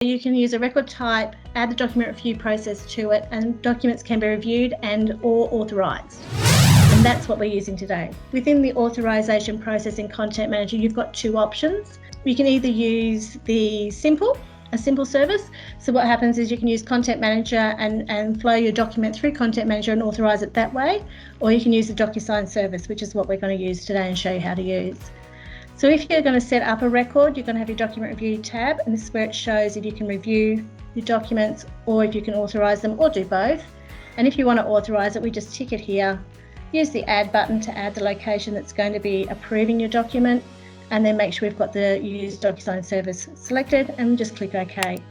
You can use a record type, add the document review process to it, and documents can be reviewed and or authorised. And that's what we're using today. Within the authorisation process in Content Manager, you've got two options. You can either use a simple service. So what happens is you can use Content Manager and flow your document through Content Manager and authorise it that way, or you can use the DocuSign service, which is what we're going to use today and show you how to use. So if you're going to set up a record, you're going to have your document review tab, and this is where it shows if you can review your documents or if you can authorise them or do both. And if you want to authorise it, we just tick it here, use the add button to add the location that's going to be approving your document, and then make sure we've got the use DocuSign service selected and just click OK.